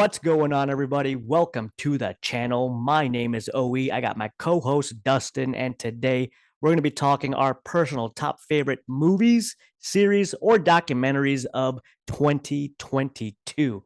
What's going on, everybody? Welcome to the channel. My name is Oe. I got my co-host Dustin, and today we're going to be talking our personal top favorite movies, series, or documentaries of 2022.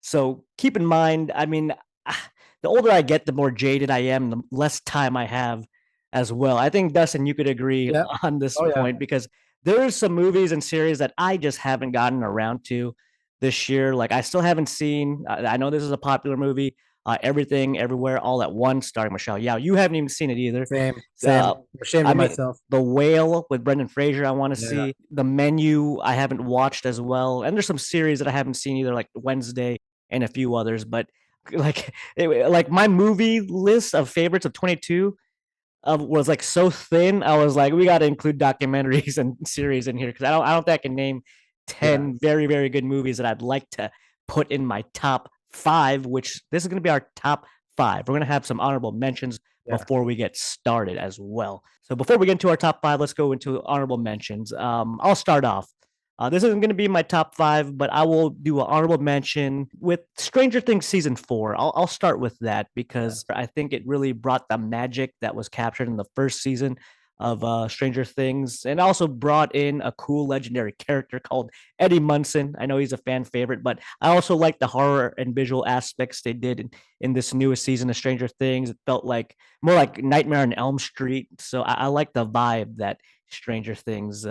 So keep in mind, the older I get, the more jaded I am, the less time I have as well. I think Dustin, you could agree Yeah. on this Oh yeah. point because there's some movies and series that I just haven't gotten around to this year. Like I still haven't seen. I know this is a popular movie. Everything, everywhere, all at once, starring Michelle Yao. You haven't even seen it either. Same. Uh, I'm ashamed I of mean, myself. The Whale with Brendan Fraser. I want to Yeah. see The Menu. I haven't watched as well, and there's some series that I haven't seen either, like Wednesday and a few others. But like my movie list of favorites of 22 was like so thin. I was like, we got to include documentaries and series in here because I don't think I can name Yeah. 10 very very good movies that I'd like to put in my top five. Which this is going to be our top five. We're going to have some honorable mentions Yeah. before we get started as well. So before we get into our top five, let's go into honorable mentions. I'll start off. This isn't going to be my top five, but I will do an honorable mention with Stranger Things season four. I'll start with that Yeah. because I think it really brought the magic that was captured in the first season of Stranger Things, and also brought in a cool legendary character called Eddie Munson. I know he's a fan favorite, but I also like the horror and visual aspects they did in this newest season of Stranger Things. It felt like more like Nightmare on Elm Street. So I like the vibe that Stranger Things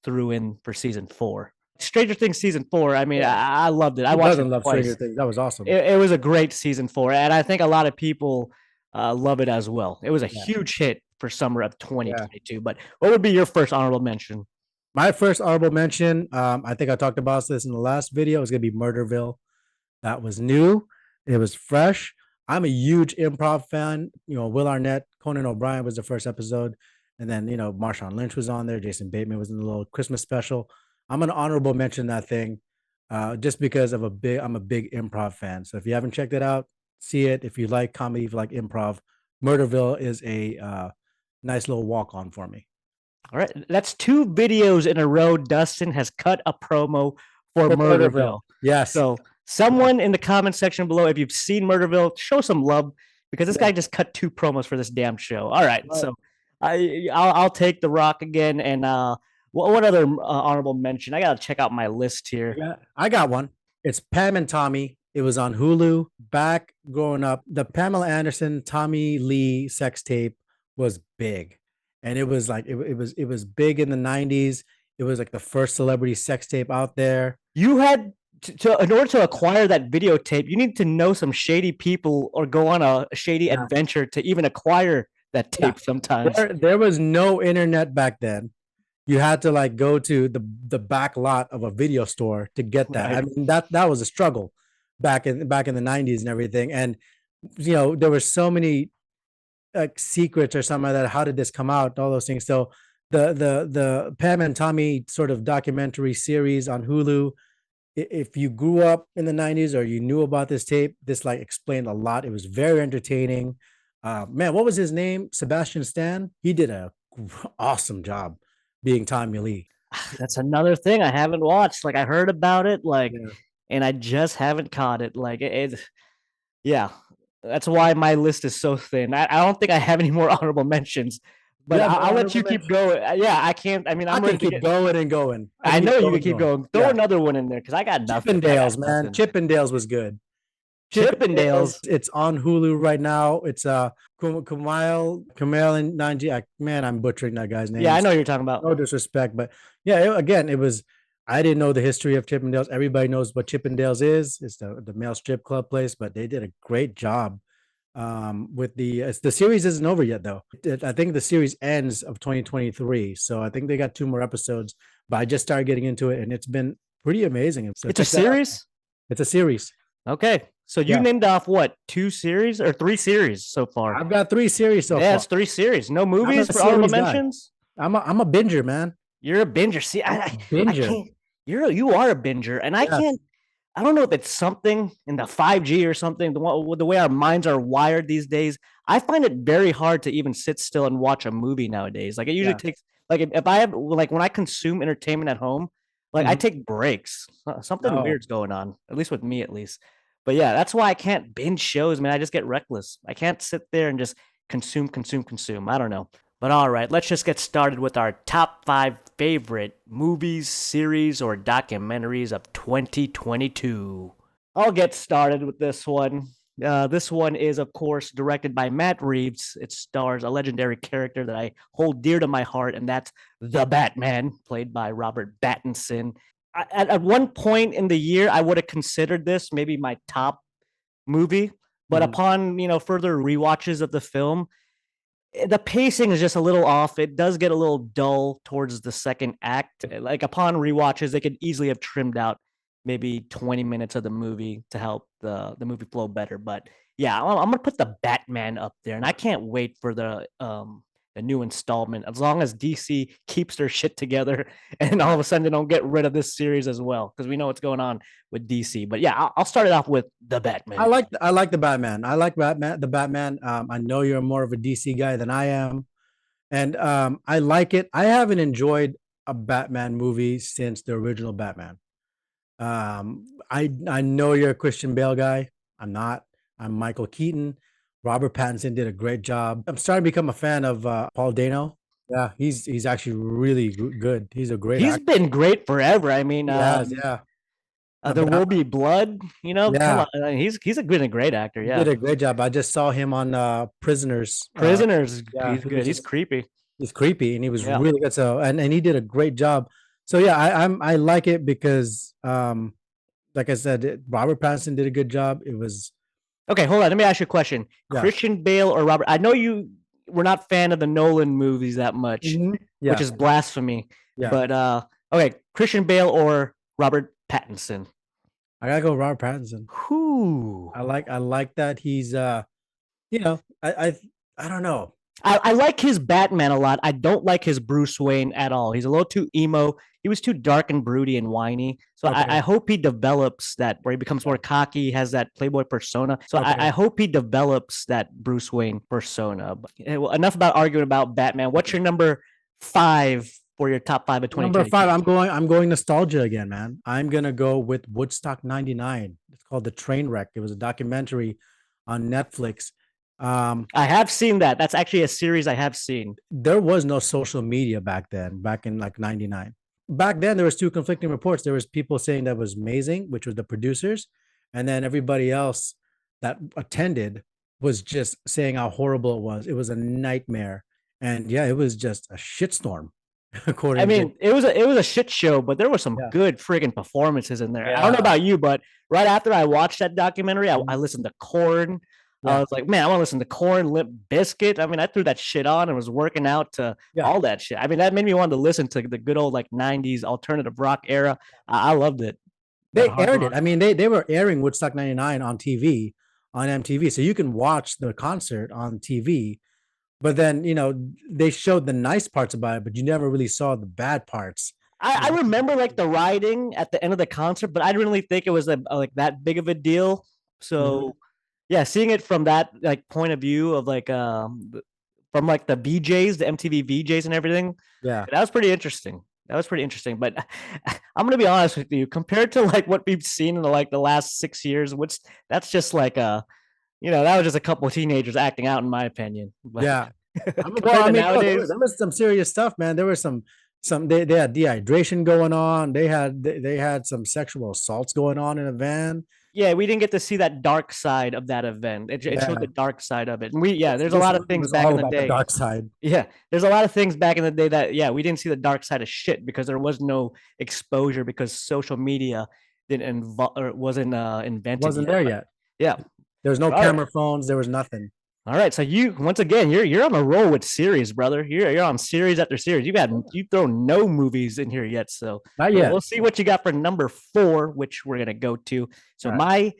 threw in for season four. Stranger Things season four. I mean, Yeah. I loved it. I Who watched it doesn't love Stranger twice. Things? That was awesome. It was a great season four, and I think a lot of people love it as well. It was a Yeah. huge hit for summer of Yeah. 2022. But what would be your first honorable mention? My first honorable mention, I think I talked about this in the last video, is gonna be Murderville. That was new. It was fresh. I'm a huge improv fan. Will Arnett, Conan O'Brien was the first episode. And then, Marshawn Lynch was on there. Jason Bateman was in the little Christmas special. I'm an honorable mention that thing just because I'm a big improv fan. So if you haven't checked it out, see it. If you like comedy, if you like improv, Murderville is a nice little walk on for me. All right, that's two videos in a row. Dustin has cut a promo for For Murderville. Murderville. Yes. So Yeah. someone in the comment section below, if you've seen Murderville, show some love because this Yeah. guy just cut two promos for this damn show. All right, Right. so I'll take The Rock again. And what other honorable mention? I gotta check out my list here. Yeah, I got one. It's Pam and Tommy. It was on Hulu back growing up. The Pamela Anderson, Tommy Lee sex tape was big. And it was like it was big in the 90s. It was like the first celebrity sex tape out there. You had to in order to acquire that videotape, you need to know some shady people or go on a shady Yeah. adventure to even acquire that Yeah. tape sometimes. There was no internet back then. You had to like go to the back lot of a video store to get that. Right. I mean that was a struggle back in the 90s and everything. And there were so many like secrets or something like that. How did this come out? All those things. So the Pam and Tommy sort of documentary series on Hulu. If you grew up in the 90s or you knew about this tape, this like explained a lot. It was very entertaining. Man, what was his name? Sebastian Stan. He did a awesome job being Tommy Lee. That's another thing I haven't watched. Like I heard about it, Yeah. and I just haven't caught it. Yeah. That's why my list is so thin. I don't think I have any more honorable mentions, but Yeah, no I'll let honorable you keep mention. going. Yeah, I can't. I mean, I I'm can ready to keep get. going and going. I I can know keep you going can and keep going. going. Throw Yeah. another one in there because I got nothing. I got Chippendales, man. nothing. Chippendales was good. Chippendales. It's on Hulu right now. It's Kumail and Nanji. Man, I'm butchering that guy's Yeah, name. I know what you're talking about. No disrespect, but yeah, again, it was. I didn't know the history of Chippendales. Everybody knows what Chippendales is. It's the male strip club place, but they did a great job with the series isn't over yet though. I think the series ends of 2023, so I think they got two more episodes. But I just started getting into it, and it's been pretty amazing. So It's a check that out. series. It's a series. Okay, so you Yeah, named off what, two series or three series so far? I've got three series so Yeah, far. it's three series. No I'm movies a for honorable series guy. mentions. I'm a binger, man. You're a binger. See, I Binger. can't. You are a binger, and I Yes. can't. I don't know if it's something in the 5G or something. The way our minds are wired these days, I find it very hard to even sit still and watch a movie nowadays. Like it usually Yeah. takes. Like if I have like when I consume entertainment at home, like I Mhm. take breaks. Something Oh, weird's going on. At least with me, at least. But yeah, that's why I can't binge shows, man. I just get reckless. I can't sit there and just consume, consume, consume. I don't know. But all right, let's just get started with our top five favorite movies, series, or documentaries of 2022. I'll get started with this one. This one is, of course, directed by Matt Reeves. It stars a legendary character that I hold dear to my heart, and that's the Batman, played by Robert Pattinson. At one point in the year, I would have considered this maybe my top movie, but Mhm. upon further rewatches of the film, the pacing is just a little off. It does get a little dull towards the second act. Like upon rewatches, they could easily have trimmed out maybe 20 minutes of the movie to help the movie flow better. But yeah, I'm gonna put the Batman up there, and I can't wait for the new installment. As long as DC keeps their shit together, and all of a sudden they don't get rid of this series as well, because we know what's going on with DC. But yeah, I'll start it off with the Batman. I like the Batman. I like Batman. The Batman. I know you're more of a DC guy than I am, and I like it. I haven't enjoyed a Batman movie since the original Batman. I know you're a Christian Bale guy. I'm not. I'm Michael Keaton. Robert Pattinson did a great job. I'm starting to become a fan of Paul Dano. Yeah, he's actually really good. He's a great He's actor. been great forever. I mean, He has, yeah. There But Will Be Blood. Come yeah, on, he's been a great actor. he Yeah, did a great job. I just saw him on Prisoners. Prisoners. Yeah, He's he was good. He's just creepy. he's creepy and he was Yeah. really good. So and he did a great job. So yeah, I like it because like I said, Robert Pattinson did a good job. It was Okay, hold on. Let me ask you a question. yeah. Christian Bale or Robert? I know you were not fan of the Nolan movies that much, which Yeah, is blasphemy. yeah. But okay, Christian Bale or Robert Pattinson? I gotta go with Robert Pattinson. Who? I like that he's you know, I don't know. I like his Batman a lot. I don't like his Bruce Wayne at all. He's a little too emo. He was too dark and broody and whiny. So I Okay. hope he develops that where he becomes Yeah. more cocky, has that Playboy persona. So I Okay. hope he develops that Bruce Wayne persona. But, well, enough about arguing about Batman. What's your number five for your top five of Number five, 2022? I'm going nostalgia again, man. I'm gonna go with Woodstock 99. It's called The Train Wreck. It was a documentary on Netflix. I have seen that. That's actually a series I have seen. There was no social media back then, back in like 99. Back then there was two conflicting reports. There was people saying that was amazing, which was the producers, and then everybody else that attended was just saying how horrible it was. It was a nightmare. And yeah, it was just a shitstorm, I according to mean, it was a shit show, but there were some yeah. good friggin' performances in there. I don't know Yeah. about you, but right after I watched that documentary, I Mhm. listened to Corn. I Yeah. was like, man, I want to listen to Corn, Limp Biscuit. I mean, I threw that shit on and was working out to Yeah. all that shit. I mean, that made me want to listen to the good old like '90s alternative rock era. I loved it. That They hard aired it. rock. I mean, they were airing Woodstock 99 on TV, on MTV. So you can watch the concert on TV. But then, they showed the nice parts about it, but you never really saw the bad parts. I remember like the riding at the end of the concert, but I didn't really think it was like that big of a deal. Mhm. So yeah, seeing it from that like point of view of like from like the VJs, the MTV VJs and everything, Yeah. that was pretty interesting. That was pretty interesting. But I'm gonna be honest with you, compared to like what we've seen in like the last 6 years, which that's just like that was just a couple of teenagers acting out, in my opinion. But Yeah. Well, compared I to mean, no, there nowadays, was some serious stuff, man. There was some they had dehydration going on. They had some sexual assaults going on in a van. yeah, we didn't get to see that dark side of that event. It showed the Yeah. dark side of it. And yeah, there's a This lot of movie things was back all in the about the day. dark side. Yeah, there's a lot of things back in the day that, yeah, we didn't see the dark side of shit because there was no exposure because social media didn't or wasn't invented Wasn't yet. there But yet. yeah. There was no All right. camera phones. There was nothing. All right. So once again, you're on a roll with series, brother. You're on series after series. You throw no movies in here yet. So Not we'll yet. see what you got for number four, which we're gonna go to. So All right. my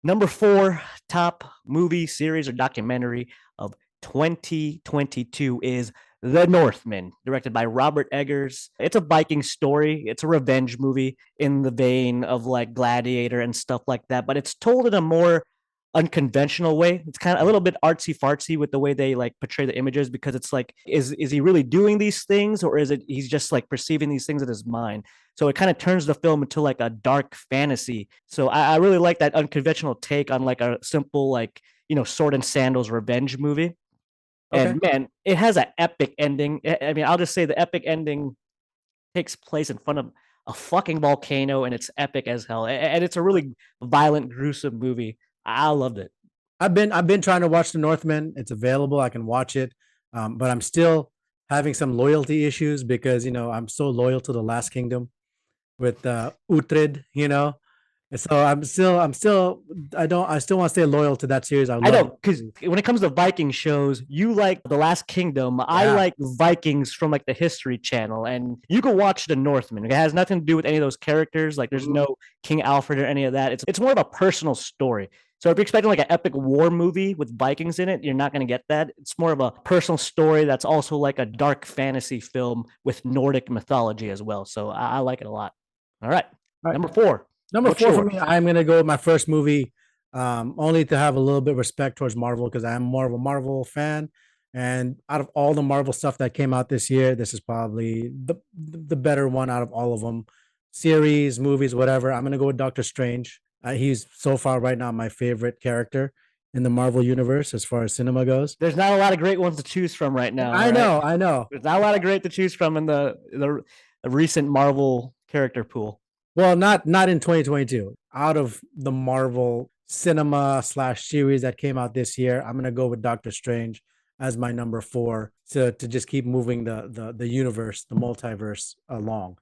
number four top movie, series, or documentary of 2022 is The Northmen, directed by Robert Eggers. It's a Viking story. It's a revenge movie in the vein of like Gladiator and stuff like that, but it's told in a more unconventional way. It's kind of a little bit artsy fartsy with the way they like portray the images, because it's like, is he really doing these things, or is it he's just like perceiving these things in his mind? So it kind of turns the film into like a dark fantasy. So I really like that unconventional take on like a simple like, sword and sandals revenge movie. Okay. And man, it has an epic ending. I mean, I'll just say the epic ending takes place in front of a fucking volcano, and it's epic as hell. And it's a really violent, gruesome movie. I loved it. I've been trying to watch the Northmen. It's available. I can watch it. But I'm still having some loyalty issues because I'm so loyal to the Last Kingdom with Uhtred, And so I still want to stay loyal to that series. I I love know, because when it comes to Viking shows, you like The Last Kingdom. I Yeah. like Vikings from like the History Channel, and you can watch The Northmen. It has nothing to do with any of those characters. Like, there's no King Alfred or any of that. It's more of a personal story. So if you're expecting like an epic war movie with Vikings in it, you're not going to get that. It's more of a personal story that's also like a dark fantasy film with Nordic mythology as well. So I like it a lot. All right, All right. number 4. Number What's 4 for yours? me, I'm gonna go with my first movie, only to have a little bit of respect towards Marvel because I'm more of a Marvel fan. And out of all the Marvel stuff that came out this year, this is probably the better one out of all of them. Series, movies, whatever. I'm gonna go with Doctor Strange. He's so far right now my favorite character in the Marvel universe as far as cinema goes. There's not a lot of great ones to choose from right now. I Right? know, I know. There's not a lot of great to choose from in the recent Marvel character pool. Well, not in 2022. Out of the Marvel cinema slash series that came out this year, I'm gonna go with Doctor Strange as my number 4 to just keep moving the universe, the multiverse along.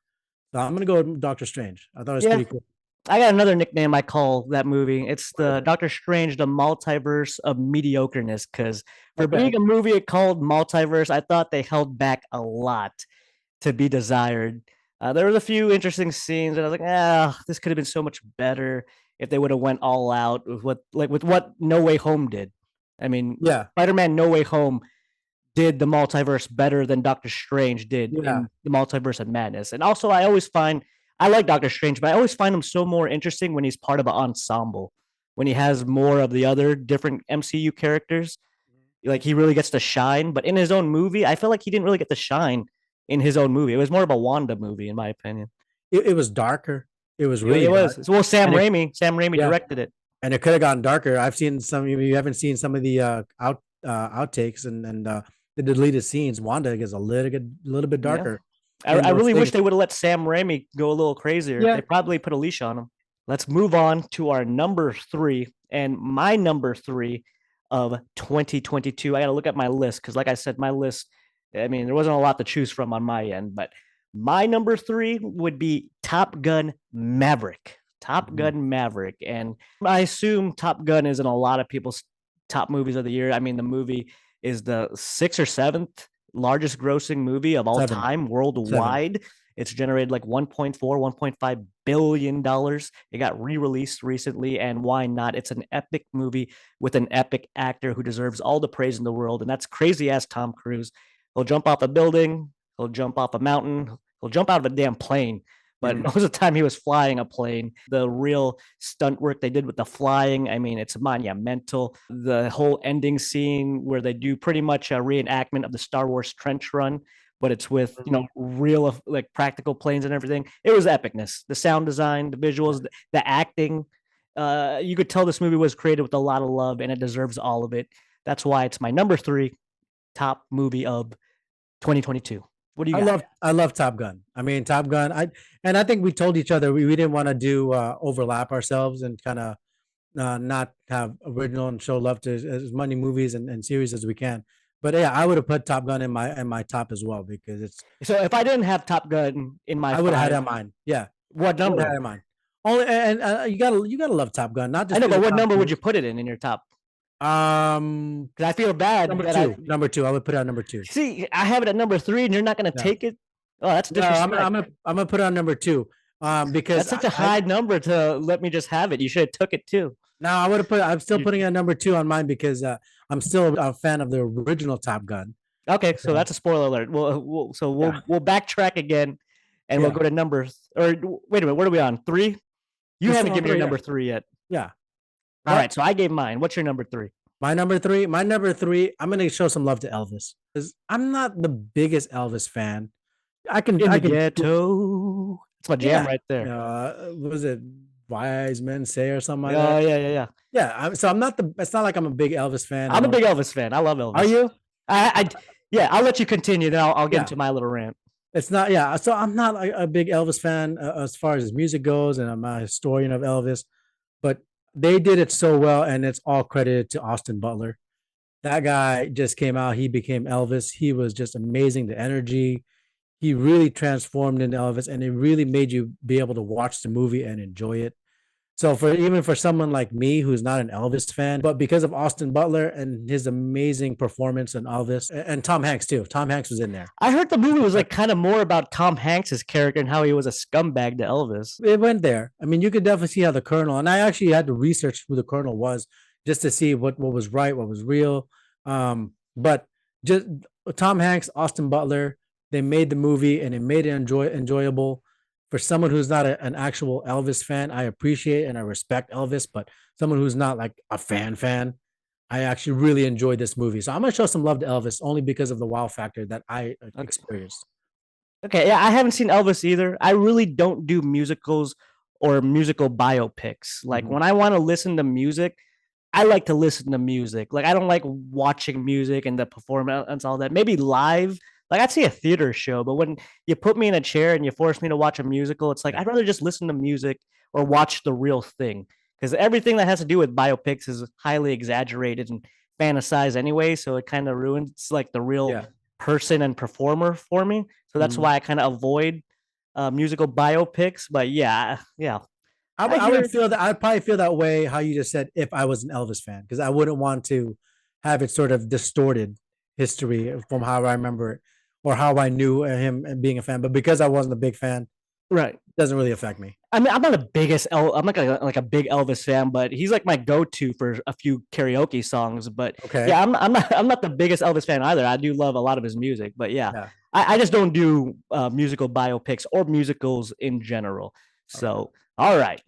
So I'm gonna go with Doctor Strange. I thought it was Yeah, pretty cool. I got another nickname I call that movie. It's the Doctor Strange, the multiverse of mediocreness. Because for Okay. being a movie called Multiverse, I thought they held back a lot to be desired. There was a few interesting scenes, and I was like, this could have been so much better if they would have went all out with what No Way Home did. I mean, Yeah. Spider-Man No Way Home did the multiverse better than Doctor Strange did Yeah. in the Multiverse of Madness. And also, I like Doctor Strange, but I always find him so more interesting when he's part of an ensemble, when he has more of the other different MCU characters. Like, he really gets to shine. But in his own movie, I feel like he didn't really get to shine in his own movie. It was more of a Wanda movie, in my opinion. It was darker. It was It really dark. was. Well, Sam And it, Raimi yeah, directed it. and it could have gotten darker. I've seen some. You haven't seen some of the outtakes and the deleted scenes. Wanda gets a little bit Yeah. darker in I those really wish things. they would have let Sam Raimi go a little crazier. Yeah. They probably put a leash on him. Let's move on to our number 3. And my number 3 of 2022, I got to look at my list because, like I said, my list, I mean, there wasn't a lot to choose from on my end, but my number 3 would be Top Gun Maverick. Top Gun Maverick. And I assume Top Gun is in a lot of people's top movies of the year. I mean, the movie is the 6th or 7th largest grossing movie of all 7. time 7. worldwide. It's generated like 1.4, 1.5 billion dollars. It got re-released recently, and why not? It's an epic movie with an epic actor who deserves all the praise in the world, and that's crazy ass Tom Cruise. He'll jump off a building, he'll jump off a mountain, he'll jump out of a damn plane. But most of the time he was flying a plane. The real stunt work they did with the flying, I mean, it's monumental. The whole ending scene where they do pretty much a reenactment of the Star Wars trench run, but it's with, real like practical planes and everything. It was epicness. The sound design, the visuals, the acting. You could tell this movie was created with a lot of love, and it deserves all of it. That's why it's my number 3 top movie of 2022. What do you got? I love Top Gun. I mean, Top Gun. I think we told each other we didn't want to do overlap ourselves and kind of not have original and show love to as many movies and series as we can. But yeah, I would have put Top Gun in my top as well because it's. So if I didn't have Top Gun in my I would have had it 5, in mind. Yeah, what I would have had number? it in mind. Only and you gotta love Top Gun, not I just know, because but of what Tom number would you Cruise. put it in your top? Um, Because I feel bad number that two, number two. I would put it on number 2. I have it at number 3, and you're not going to Yeah. take it. Oh, that's No, I'm disrespect. gonna put it on number 2. Because That's such a high number to let me just have it. You should have took it too. now I would have put. I'm still putting it at number 2 on mine because I'm still a fan of the original Top Gun. Okay, so that's a spoiler alert. We'll backtrack again, and we'll go to number. Or wait a minute, what are we on? 3? You We're haven't still on given me your 3, number 3 yet. yeah. All But right, so I gave mine. What's your number three? my number three, I'm gonna show some love to Elvis because I'm not the biggest Elvis fan. I can, In I the can, ghetto. It's my jam yeah. right there. Was it Wise Men Say or something like Oh that? yeah, yeah, yeah. Yeah. So I'm not the. It's not like I'm a big Elvis fan. I I'm a don't. big Elvis fan. I love Are Elvis. you? I yeah. I'll let you continue. Then I'll get Yeah. into my little rant. It's not. Yeah. So I'm not a big Elvis fan as far as his music goes, and I'm not a historian of Elvis, but they did it so well, and it's all credited to Austin Butler. That guy just came out. He became Elvis. He was just amazing. The energy. He really transformed into Elvis, and it really made you be able to watch the movie and enjoy it. So for even for someone like me who's not an Elvis fan, but because of Austin Butler and his amazing performance in Elvis, and Tom Hanks too. Tom Hanks was in there. I heard the movie was like kind of more about Tom Hanks's character and how he was a scumbag to Elvis. It went there. I mean, you could definitely see how the Colonel, and I actually had to research who the Colonel was just to see what was right, what was real. But just Tom Hanks, Austin Butler, they made the movie and it made it enjoyable. For someone who's not an actual Elvis fan, I appreciate and I respect Elvis, but someone who's not like a fan, I actually really enjoyed this movie. So I'm gonna show some love to Elvis only because of the wow factor that I Okay. experienced. Okay, yeah, I haven't seen Elvis either. I really don't do musicals or musical biopics. Like Mhm. when I want to listen to music, I like to listen to music. Like I don't like watching music and the performance and all that. Maybe live. Like I'd see a theater show, but when you put me in a chair and you force me to watch a musical, it's like Yeah. I'd rather just listen to music or watch the real thing. Because everything that has to do with biopics is highly exaggerated and fantasized anyway. So it kind of ruins like the real Yeah. person and performer for me. So that's Mhm. why I kind of avoid musical biopics. But yeah, yeah, I I would hear. feel that I'd probably feel that way how you just said if I was an Elvis fan because I wouldn't want to have it sort of distorted history from how I remember it or how I knew him and being a fan. But because I wasn't a big fan, it Right. doesn't really affect me. I mean, I'm not a biggest I'm like a big Elvis fan, but he's like my go-to for a few karaoke songs. But Okay. yeah, I'm not the biggest Elvis fan either. I do love a lot of his music, but yeah, Yeah. I just don't do musical biopics or musicals in general. Okay. So all right,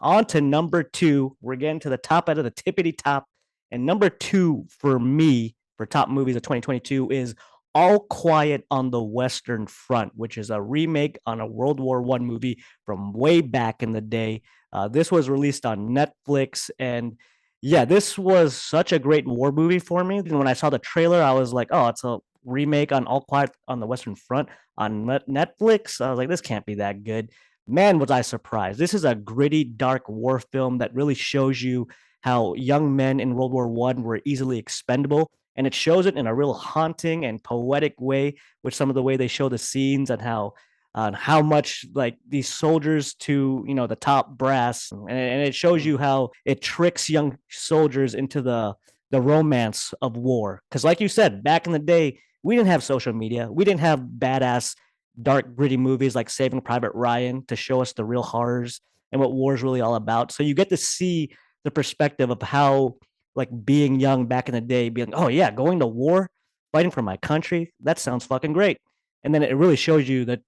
on to number two. We're getting to the top out of the tippity top, and number two for me for top movies of 2022 is All Quiet on the Western Front, which is a remake on a World War I movie from way back in the day. This was released on Netflix, and yeah, this was such a great war movie for me. And when I saw the trailer, I was like, "Oh, it's a remake on All Quiet on the Western Front on Netflix." I was like, "This can't be that good." Man, was I surprised! This is a gritty, dark war film that really shows you how young men in World War I were easily expendable, and it shows it in a real haunting and poetic way with some of the way they show the scenes and how much like these soldiers to the top brass, and it shows you how it tricks young soldiers into the romance of war, because like you said, back in the day we didn't have social media, we didn't have badass dark gritty movies like Saving Private Ryan to show us the real horrors and what war is really all about. So you get to see the perspective of how like being young back in the day, being, oh yeah, going to war, fighting for my country, that sounds fucking great. And then it really shows you that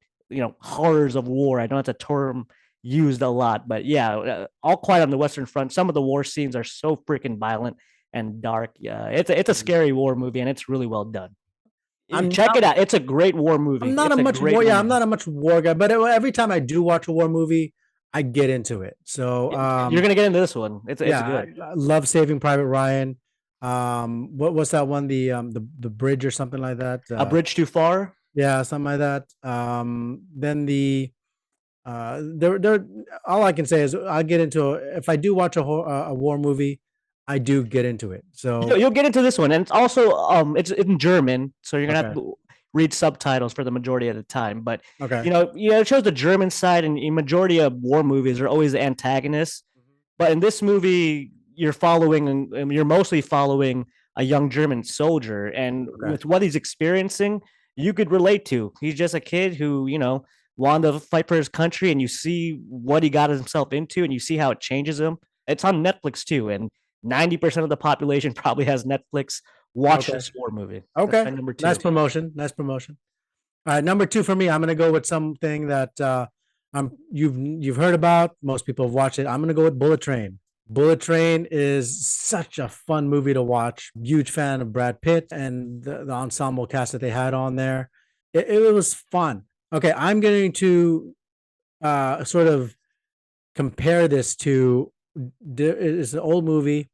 horrors of war. I know it's a term used a lot, but yeah, All Quiet on the Western Front. Some of the war scenes are so freaking violent and dark. Yeah, it's a Mhm. scary war movie, and it's really well done. I'm Check not it out. It's a great war I'm movie. not a It's a much great war. Yeah, I'm movie. not a much war guy, but every time I do watch a war movie, I get into it. So You're gonna get into this one. It's yeah, good. I love Saving Private Ryan. What's that one? The bridge or something like that. A Bridge Too Far. Yeah, something like that. Then there all I can say is I get into if I do watch a war movie, I do get into it. So You'll get into this one, and it's also it's in German, so you're gonna have okay, to read subtitles for the majority of the time. But okay, it shows the German side, and the majority of war movies are always the antagonists. But in this movie, you're following, and you're mostly following a young German soldier, and okay, with what he's experiencing, you could relate to. He's just a kid who wanted to fight for his country, and you see what he got himself into, and you see how it changes him. It's on Netflix too, and 90% of the population probably has Netflix. Watch okay, this war movie. That's okay. my number Nice two. promotion. Nice promotion. All right, number two for me, I'm gonna go with something that you've heard about. Most people have watched it. I'm gonna go with Bullet Train. Bullet Train is such a fun movie to watch. Huge fan of Brad Pitt and the ensemble cast that they had on there. It was fun. Okay, I'm going to sort of compare this to it's an old movie,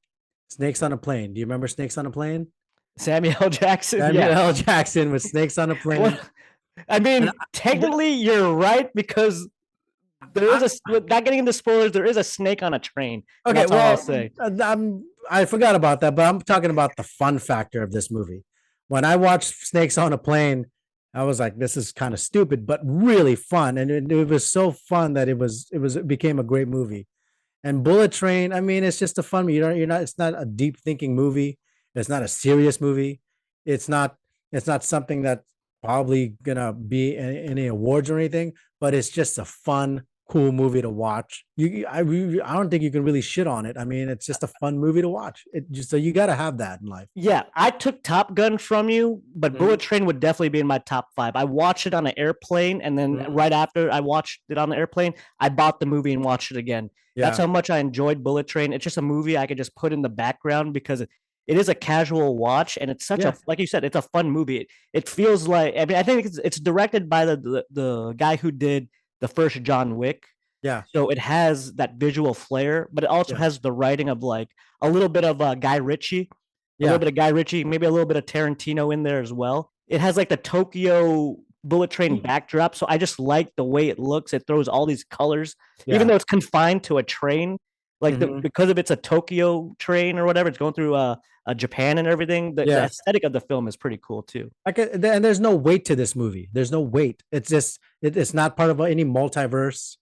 Snakes on a Plane. Do you remember Snakes on a Plane? Samuel L. Jackson, Samuel yeah. L. Jackson with Snakes on a Well, Plane. I And mean, technically, you're right because there is I, a not getting into spoilers. There is a snake on a train. okay, That's all I'll well, say. I forgot about that, but I'm talking about the fun factor of this movie. When I watched Snakes on a Plane, I was like, this is kind of stupid, but really fun. And it was so fun that it became a great movie. And Bullet Train, I mean, it's just a fun. You're not. It's not a deep thinking movie. It's not a serious movie. It's not. It's not something that's probably gonna be in any awards or anything. But it's just a fun, cool movie to watch. I don't think you can really shit on it. I mean, it's just a fun movie to watch. It just so you got to have that in life. Yeah, I took Top Gun from you, but Mm-hmm. Bullet Train would definitely be in my top five. I watched it on an airplane, and then Mm-hmm. right after I watched it on the airplane, I bought the movie and watched it again. That's Yeah. how much I enjoyed Bullet Train. It's just a movie I could just put in the background because it is a casual watch, and it's such a Yeah. like you said, it's a fun movie. It feels like I mean I think it's directed by the guy who did the first John Wick, Yeah. so it has that visual flair, but it also Yeah. has the writing of like a little bit of Guy Ritchie, a little Yeah. bit of Guy Ritchie, maybe a little bit of Tarantino in there as well. It has like the Tokyo bullet train backdrop, so I just like the way it looks. It throws all these colors, even Yeah. though it's confined to a train. Like Mm-hmm. because of it's a Tokyo train or whatever, it's going through Japan and everything. The Yeah. aesthetic of the film is pretty cool too. And there's no weight to this movie. There's no weight. It's just it's not part of any multiverse.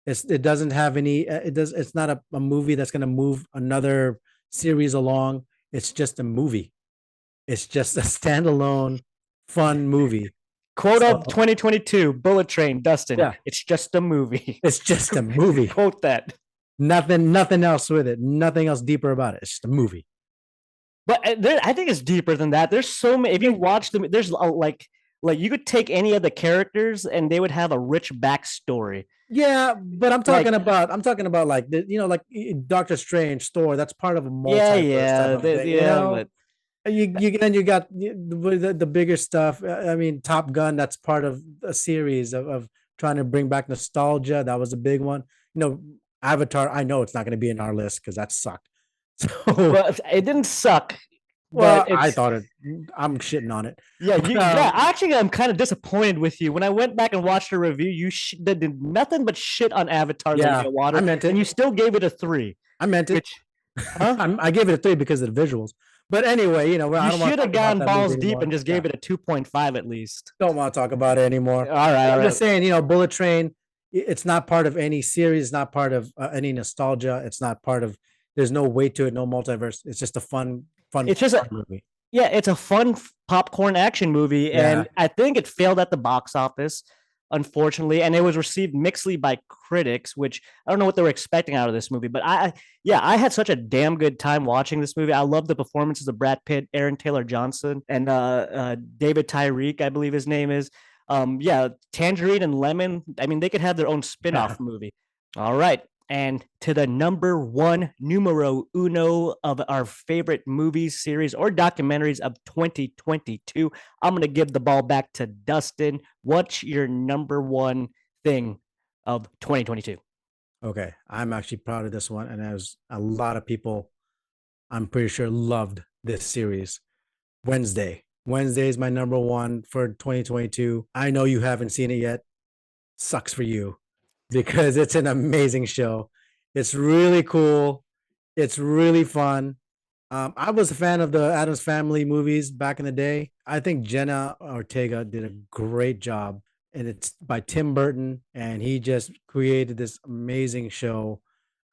It doesn't have any. It's not a movie that's going to move another series along. It's just a movie. It's just a standalone fun movie. Quote So of 2022, Bullet Train, Dustin. yeah, It's just a movie. it's just a movie. Quote that. Nothing else with it. Nothing else deeper about it. It's just a movie. But I think it's deeper than that. There's so many. If you watch them, there's like you could take any of the characters and they would have a rich backstory. Yeah, but Like I'm talking about like like Doctor Strange, Thor. That's part of a yeah, multiverse type yeah, of thing. yeah, but You got the bigger stuff. I mean, Top Gun. That's part of a series of trying to bring back nostalgia. That was a big one. Avatar. I know it's not going to be in our list because that sucked. So, but it didn't suck. But well, I it's thought it. I'm shitting on it. yeah, But, yeah. Actually, I'm kind of disappointed with you. When I went back and watched the review, you did nothing but shit on Avatar: The Way yeah, of I Water, meant and it. you still gave it a 3. I meant it. Which, huh? I gave it a 3 because of the visuals. But anyway, I You don't want should to have talk about gone that movie balls deep anymore. and just Yeah, gave it a 2.5 at least. don't want to talk about it anymore. All right, But all I'm just right. saying, Bullet Train. It's not part of any series. It's not part of any nostalgia. It's not part of. There's no weight to it. No multiverse. It's just a It's just fun movie. yeah, it's a fun popcorn action movie, Yeah. and I think it failed at the box office, unfortunately, and it was received mixedly by critics, which I don't know what they were expecting out of this movie. But yeah, I had such a damn good time watching this movie. I love the performances of Brad Pitt, Aaron Taylor Johnson, and David Tyreek, I believe his name is. Yeah, Tangerine and Lemon. I mean, they could have their own spin-off movie. All right. And to the number one numero uno of our favorite movies, series, or documentaries of 2022, I'm going to give the ball back to Dustin. What's your number one thing of 2022? Okay, I'm actually proud of this one, and there's a lot of people I'm pretty sure loved this series. Wednesday. Wednesday is my number one for 2022. I know you haven't seen it yet. Sucks for you because it's an amazing show. It's really cool. It's really fun. I was a fan of the Addams Family movies back in the day. I think Jenna Ortega did a great job, and it's by Tim Burton, and he just created this amazing show.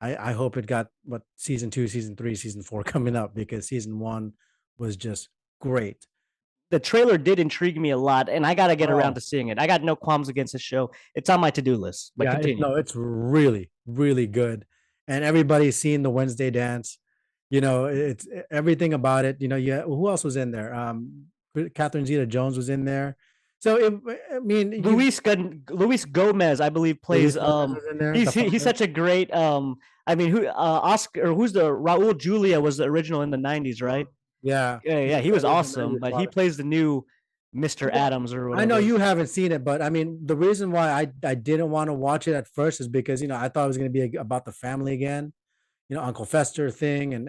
I hope it got season 2, season 3, season 4 coming up because season 1 was just great. The trailer did intrigue me a lot, and I got to get around Oh, to seeing it. I got no qualms against the show. It's on my to-do list, but yeah, continue. no, it's really, really good. And everybody's seen the Wednesday dance. It's everything about it. Yeah, who else was in there? Catherine Zeta Jones was in there. So I mean, you Luis Gomez, I believe, Luis plays Gomez was in there, the he's father. such a great I mean who Oscar or who's the Raul Julia was the original in the 90s, right? Yeah, Yeah, he that was was the awesome, 90s but he father. plays the new Mr. Well, Adams or I know whatever. you haven't seen it, but I mean, the reason why I didn't want to watch it at first is because I thought it was going to be about the family again, Uncle Fester thing and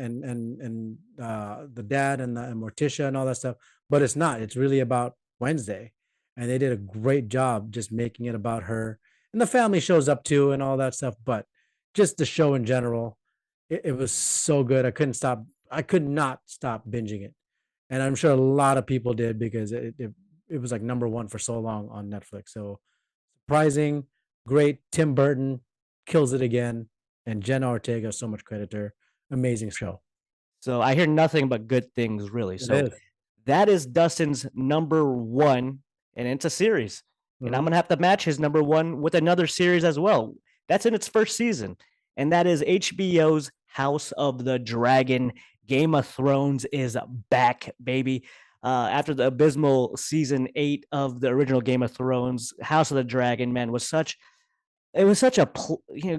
the dad and Morticia and all that stuff. But it's not. It's really about Wednesday, and they did a great job just making it about her, and the family shows up too and all that stuff. But just the show in general, it was so good. I couldn't stop. I could not stop binging it, and I'm sure a lot of people did because it was like number one for so long on Netflix. So surprising, great. Tim Burton kills it again, and Jenna Ortega, so much credit to her. Amazing show. So I hear nothing but good things, really. It So is. that is Dustin's number one, and it's a series. And I'm Mhm. gonna have to match his number one with another series as well. That's in its first season, and that is HBO's House of the Dragon. Game of Thrones is back, baby. After the abysmal season 8 of the original Game of Thrones, House of the Dragon, man, was such a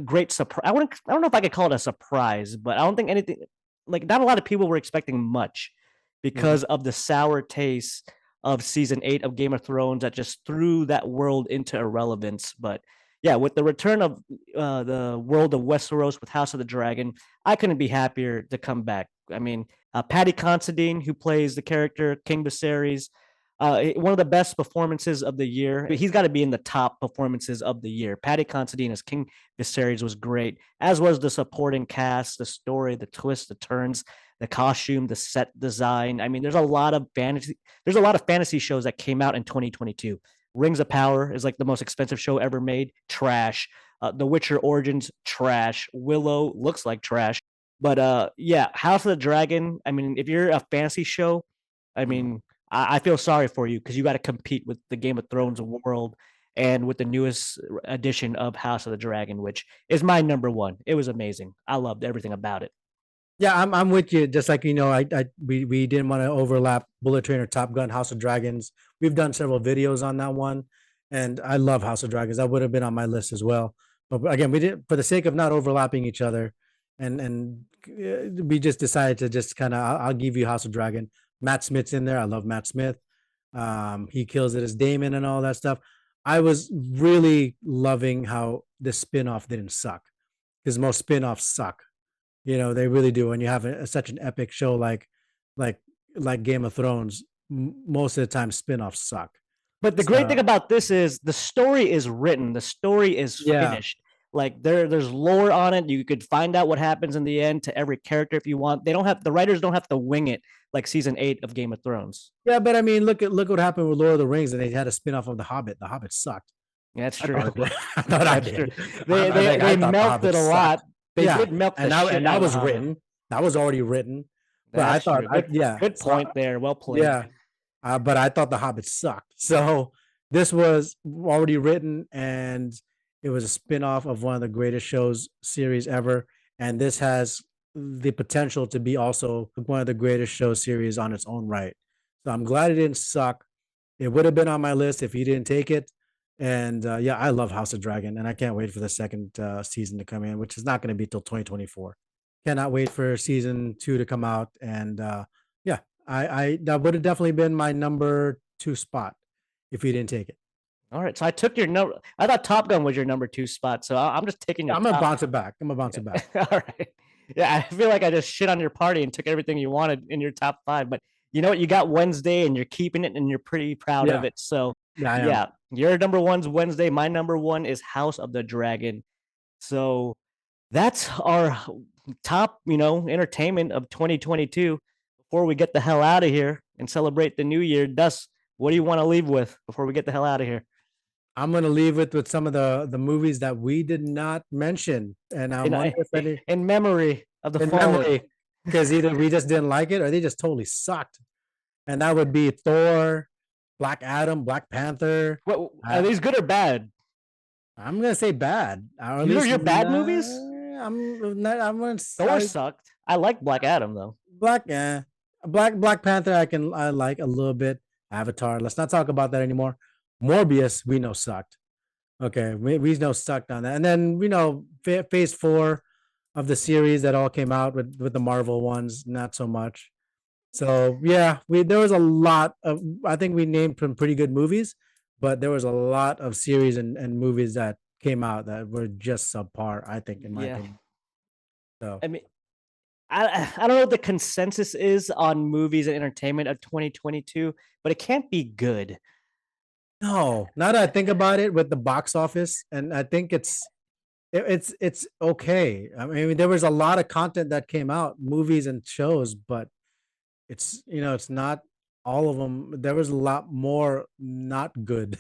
great surprise. I don't know if I could call it a surprise, but I don't think anything like not a lot of people were expecting much Mhm. because of the sour taste of season 8 of Game of Thrones that just threw that world into irrelevance. But yeah, with the return of the world of Westeros with House of the Dragon, I couldn't be happier to come back. I mean, Paddy Considine, who plays the character King Viserys, one of the best performances of the year. He's got to be in the top performances of the year. Paddy Considine as King Viserys was great, as was the supporting cast, the story, the twists, the turns, the costume, the set design. I mean, there's a lot of fantasy. There's a lot of fantasy shows that came out in 2022. Rings of Power is like the most expensive show ever made. Trash. The Witcher Origins, trash. Willow looks like trash. But yeah, House of the Dragon. I mean, if you're a fantasy show, I Mhm. mean, I feel sorry for you because you got to compete with the Game of Thrones world and with the newest edition of House of the Dragon, which is my number one. It was amazing. I loved everything about it. Yeah, I'm with you. Just like we didn't want to overlap Bullet Train or Top Gun, House of Dragons. We've done several videos on that one, and I love House of Dragons. That would have been on my list as well. But again, we did for the sake of not overlapping each other, and we just decided to just kind of I'll give you House of Dragon. Matt Smith's in there. I love Matt Smith. He kills it as Damon and all that stuff. I was really loving how the spinoff didn't suck because most spinoffs suck. They really do. When you have such an epic show like like Game of Thrones, most of the time spin-offs suck. But the great thing So about this is the story is written, the story is yeah, finished. Like there's lore on it. You could find out what happens in the end to every character if you want. They don't have the writers don't have to wing it like season 8 of Game of Thrones. yeah. But I mean, look what happened with Lord of the Rings, and they had a spin-off of The Hobbit. The Hobbit sucked. That's I true. thought it did. I thought I That's true. did. They I thought The milked Hobbit it a lot. sucked. They Yeah, did milk the and that shit and out that of the was Hobbit. written. That was already written. But I That's thought, true. Good so point there. Well played. yeah. But I thought The Hobbit sucked. So this was already written, and it was a spin-off of one of the greatest shows series ever. And this has the potential to be also one of the greatest show series on its own right. So I'm glad it didn't suck. It would have been on my list if you didn't take it. And yeah, I love House of Dragon, and I can't wait for the second season to come in, which is not going to be till 2024. Cannot wait for season 2 to come out. And yeah, I that would have definitely been my number 2 spot if you didn't take it. All right. So I took your number. I thought Top Gun was your number 2 spot. So I'm just taking your I'm gonna top. bounce it back. I'm gonna bounce it back. All right. Yeah, I feel like I just shit on your party and took everything you wanted in your top 5. But you know what? You got Wednesday and you're keeping it and you're pretty proud of Yeah, it. So yeah, I am. yeah, your number one's Wednesday. My number one is House of the Dragon. So that's our top, entertainment of 2022. Before we get the hell out of here and celebrate the new year, Dust, what do you want to leave with before we get the hell out of here? I'm gonna leave it with some of the movies that we did not mention, and I In, wonder if any in memory of the in fallen. memory, because either we just didn't like it or they just totally sucked. And that would be Thor, Black Adam, Black Panther. What are I, these good or bad? I'm gonna say bad, or at These are least your bad movies? I'm not. I'm gonna Thor say sucked. I like Black Adam though. Black. Black Panther. I like a little bit. Avatar. Let's not talk about that anymore. Morbius, we know sucked. Okay, we know sucked on that. And then phase four of the series that all came out with the Marvel ones, not so much. So yeah, we there was a lot of, I think we named some pretty good movies, but there was a lot of series and movies that came out that were just subpar, I think, in my Yeah. opinion. So I mean, I don't know what the consensus is on movies and entertainment of 2022, but it can't be good. no, now that I think about it with the box office, and I think it's okay. I mean, there was a lot of content that came out, movies and shows, but it's not all of them. There was a lot more not good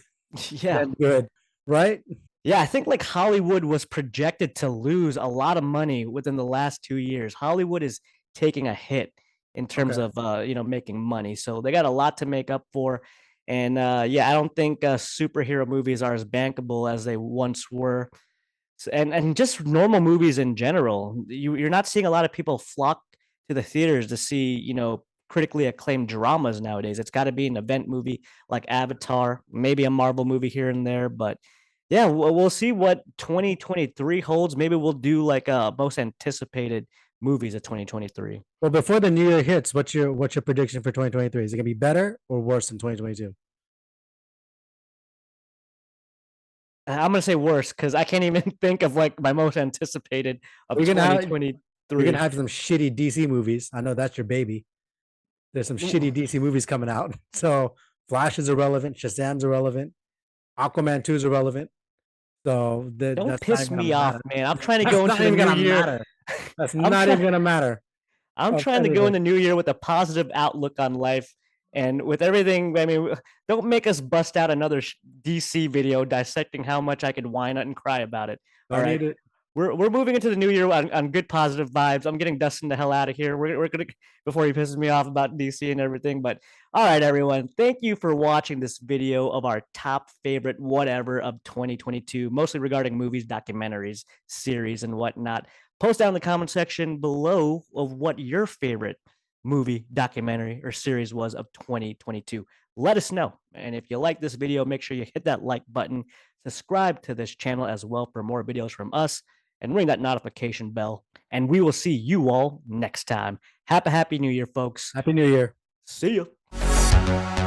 Yeah. than good, right? Yeah, I think like Hollywood was projected to lose a lot of money within the last 2 years. Hollywood is taking a hit in terms Okay. of making money. So they got a lot to make up for. And yeah, I don't think superhero movies are as bankable as they once were. And just normal movies in general. You're not seeing a lot of people flock to the theaters to see, critically acclaimed dramas nowadays. It's got to be an event movie like Avatar, maybe a Marvel movie here and there, but yeah, we'll see what 2023 holds. Maybe we'll do like most anticipated movies of 2023. Well, before the new year hits, what's your prediction for 2023? Is it gonna be better or worse than 2022? I'm gonna say worse because I can't even think of like my most anticipated of You're gonna have you're gonna 2023. have some shitty DC movies. I know that's your baby. There's some shitty DC movies coming out. So Flash is irrelevant, Shazam's irrelevant, Aquaman 2 is irrelevant. So Don't that's not piss even gonna me off, matter. man. I'm trying to That's go not into the even new gonna year. matter. That's I'm not even trying. gonna matter I'm of trying to go in anything. the new year with a positive outlook on life. And with everything, I mean, don't make us bust out another DC video dissecting how much I could whine and cry about it. All Don't right. need it. We're moving into the new year on good positive vibes. I'm getting Dustin the hell out of here. We're gonna before he pisses me off about DC and everything. But all right, everyone, thank you for watching this video of our top favorite whatever of 2022, mostly regarding movies, documentaries, series, and whatnot. Post down in the comment section below of what your favorite movie, documentary, or series was of 2022. Let us know. And if you like this video, make sure you hit that like button, subscribe to this channel as well for more videos from us, and ring that notification bell. And we will see you all next time. Happy New Year, folks. Happy New Year. See you.